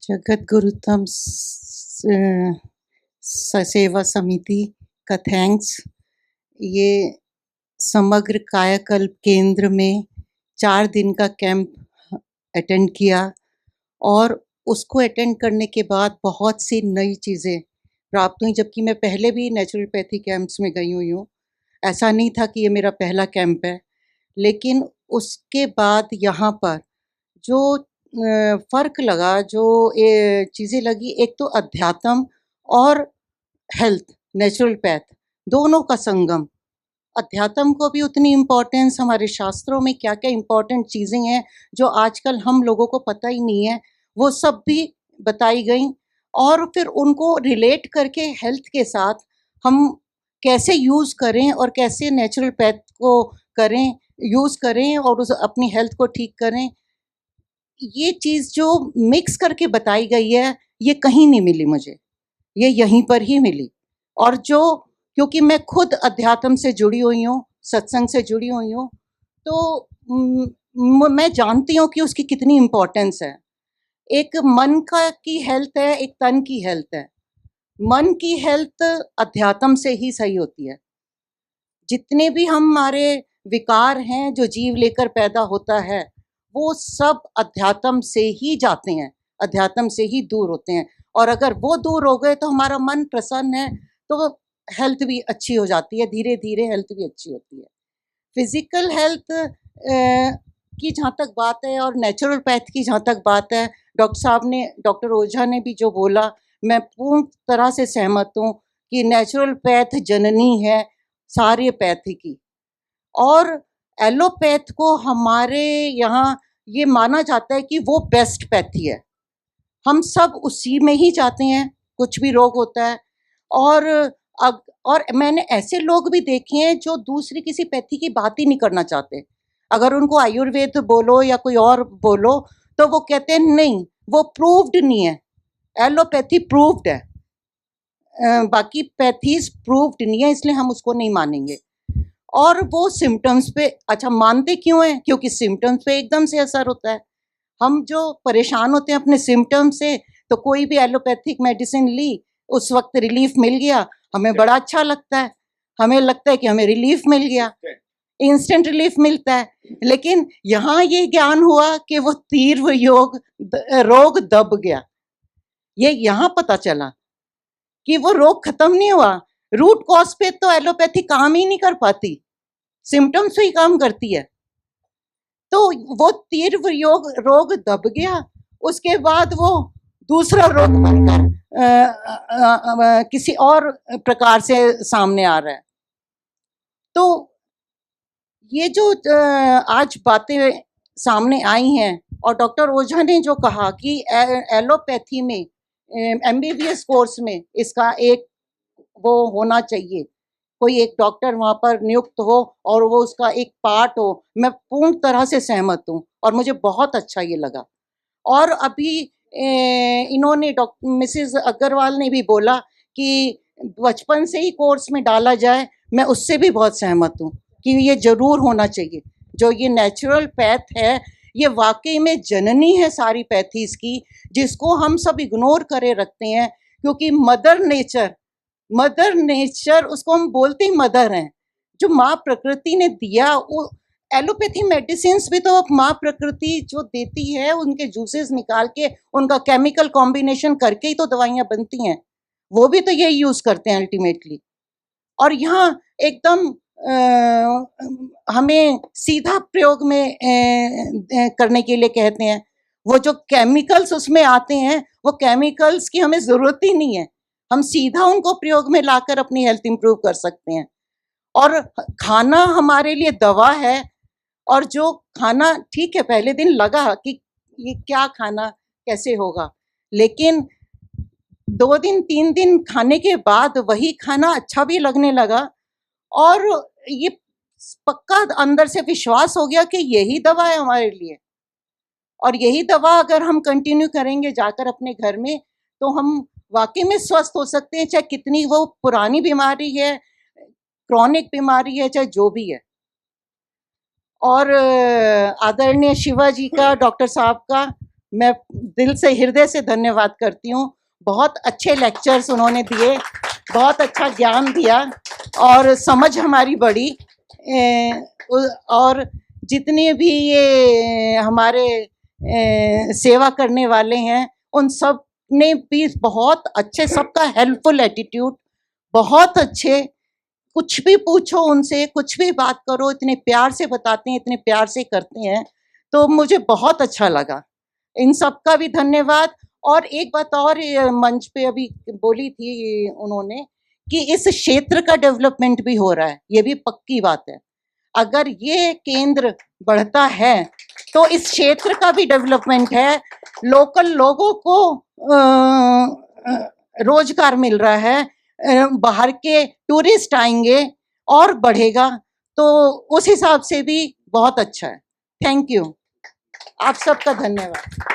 जगत गुरुतम सेवा समिति का थैंक्स। ये समग्र कायाकल्प केंद्र में 4 दिन का कैंप अटेंड किया और उसको अटेंड करने के बाद बहुत सी नई चीज़ें प्राप्त हुई, जबकि मैं पहले भी नेचुरोपैथी कैंप्स में गई हुई हूँ। ऐसा नहीं था कि ये मेरा पहला कैंप है, लेकिन उसके बाद यहाँ पर जो फ़र्क लगा, जो चीज़ें लगी, एक तो अध्यात्म और हेल्थ, नेचुरोपैथ दोनों का संगम। अध्यात्म को भी उतनी इम्पोर्टेंस, हमारे शास्त्रों में क्या-क्या इम्पोर्टेंट चीज़ें हैं जो आजकल हम लोगों को पता ही नहीं है, वो सब भी बताई गई। और फिर उनको रिलेट करके हेल्थ के साथ हम कैसे यूज़ करें और कैसे नेचुरोपैथ को करें, यूज़ करें और उस अपनी हेल्थ को ठीक करें। ये चीज़ जो मिक्स करके बताई गई है, ये कहीं नहीं मिली मुझे, ये यहीं पर ही मिली। और जो, क्योंकि मैं खुद अध्यात्म से जुड़ी हुई हूँ, सत्संग से जुड़ी हुई हूँ, तो मैं जानती हूँ कि उसकी कितनी इम्पोर्टेंस है। एक मन का की हेल्थ है, एक तन की हेल्थ है। मन की हेल्थ अध्यात्म से ही सही होती है। जितने भी हमारे विकार हैं जो जीव लेकर पैदा होता है, वो सब अध्यात्म से ही जाते हैं, अध्यात्म से ही दूर होते हैं। और अगर वो दूर हो गए तो हमारा मन प्रसन्न है, तो हेल्थ भी अच्छी हो जाती है, धीरे-धीरे हेल्थ भी अच्छी होती है। फिज़िकल हेल्थ की जहाँ तक बात है और नेचुरोपैथ की जहाँ तक बात है, डॉक्टर ओझा ने भी जो बोला, मैं पूर्ण तरह से सहमत हूँ कि नेचुरोपैथ जननी है सारे पैथी की। और एलोपैथ को हमारे यहाँ ये माना जाता है कि वो बेस्ट पैथी है। हम सब उसी में ही जाते हैं, कुछ भी रोग होता है। और मैंने ऐसे लोग भी देखे हैं जो दूसरी किसी पैथी की बात ही नहीं करना चाहते। अगर उनको आयुर्वेद बोलो या कोई और बोलो, तो वो कहते हैं नहीं, वो प्रूव्ड नहीं है, एलोपैथी प्रूव्ड है। बाकी पैथीज प्रूव्ड नहीं है, इसलिए हम उसको नहीं मानेंगे। और वो सिम्पटम्स पे, अच्छा मानते क्यों हैं? क्योंकि सिम्पटम्स पे एकदम से असर होता है। हम जो परेशान होते हैं अपने सिम्पटम से, तो कोई भी एलोपैथिक मेडिसिन ली, उस वक्त रिलीफ मिल गया, हमें बड़ा अच्छा लगता है, हमें लगता है कि हमें रिलीफ मिल गया, इंस्टेंट रिलीफ मिलता है। लेकिन यहाँ ये ज्ञान हुआ कि वो तीव्र रोग दब गया। ये यहाँ पता चला कि वो रोग खत्म नहीं हुआ। रूट कॉज पे तो एलोपैथी काम ही नहीं कर पाती, सिम्पटम्स ही काम करती है। तो वो तीव्र रोग दब गया, उसके बाद वो दूसरा रोग बनकर किसी और प्रकार से सामने आ रहा है। तो ये जो आज बातें सामने आई हैं, और डॉक्टर ओझा ने जो कहा कि एलोपैथी में एमबीबीएस कोर्स में इसका एक वो होना चाहिए, कोई एक डॉक्टर वहाँ पर नियुक्त हो और वो उसका एक पार्ट हो, मैं पूर्ण तरह से सहमत हूँ और मुझे बहुत अच्छा ये लगा। और अभी इन्होंने मिसेस अग्रवाल ने भी बोला कि बचपन से ही कोर्स में डाला जाए, मैं उससे भी बहुत सहमत हूँ कि ये ज़रूर होना चाहिए। जो ये नेचुरल पैथ है, ये वाकई में जननी है सारी पैथीज़ की, जिसको हम सब इग्नोर करे रखते हैं, क्योंकि मदर नेचर उसको हम बोलते ही मदर हैं, जो माँ प्रकृति ने दिया। वो एलोपैथी मेडिसिन्स भी तो माँ प्रकृति जो देती है, उनके जूसेस निकाल के, उनका केमिकल कॉम्बिनेशन करके ही तो दवाइयाँ बनती हैं, वो भी तो यही यूज़ करते हैं अल्टीमेटली। और यहाँ एकदम हमें सीधा प्रयोग में करने के लिए कहते हैं। वो जो केमिकल्स उसमें आते हैं, वो केमिकल्स की हमें ज़रूरत ही नहीं है, हम सीधा उनको प्रयोग में लाकर अपनी हेल्थ इंप्रूव कर सकते हैं। और खाना हमारे लिए दवा है, और जो खाना, ठीक है, पहले दिन लगा कि ये क्या खाना कैसे होगा, लेकिन 2 दिन 3 दिन खाने के बाद वही खाना अच्छा भी लगने लगा, और ये पक्का अंदर से विश्वास हो गया कि यही दवा है हमारे लिए। और यही दवा अगर हम कंटिन्यू करेंगे जाकर अपने घर में, तो हम वाकई में स्वस्थ हो सकते हैं, चाहे कितनी वो पुरानी बीमारी है, क्रॉनिक बीमारी है, चाहे जो भी है। और आदरणीय शिवा जी का, डॉक्टर साहब का मैं दिल से, हृदय से धन्यवाद करती हूँ। बहुत अच्छे लेक्चर्स उन्होंने दिए, बहुत अच्छा ज्ञान दिया और समझ हमारी बढ़ी। और जितने भी ये हमारे सेवा करने वाले हैं, उन सब ने भी बहुत अच्छे, सबका हेल्पफुल एटीट्यूड, बहुत अच्छे। कुछ भी पूछो उनसे, कुछ भी बात करो, इतने प्यार से बताते हैं, इतने प्यार से करते हैं, तो मुझे बहुत अच्छा लगा। इन सब का भी धन्यवाद। और एक बात और मंच पे अभी बोली थी उन्होंने कि इस क्षेत्र का डेवलपमेंट भी हो रहा है, ये भी पक्की बात है। अगर ये केंद्र बढ़ता है तो इस क्षेत्र का भी डेवलपमेंट है, लोकल लोगों को रोजगार मिल रहा है, बाहर के टूरिस्ट आएंगे और बढ़ेगा, तो उस हिसाब से भी बहुत अच्छा है। थैंक यू, आप सबका धन्यवाद।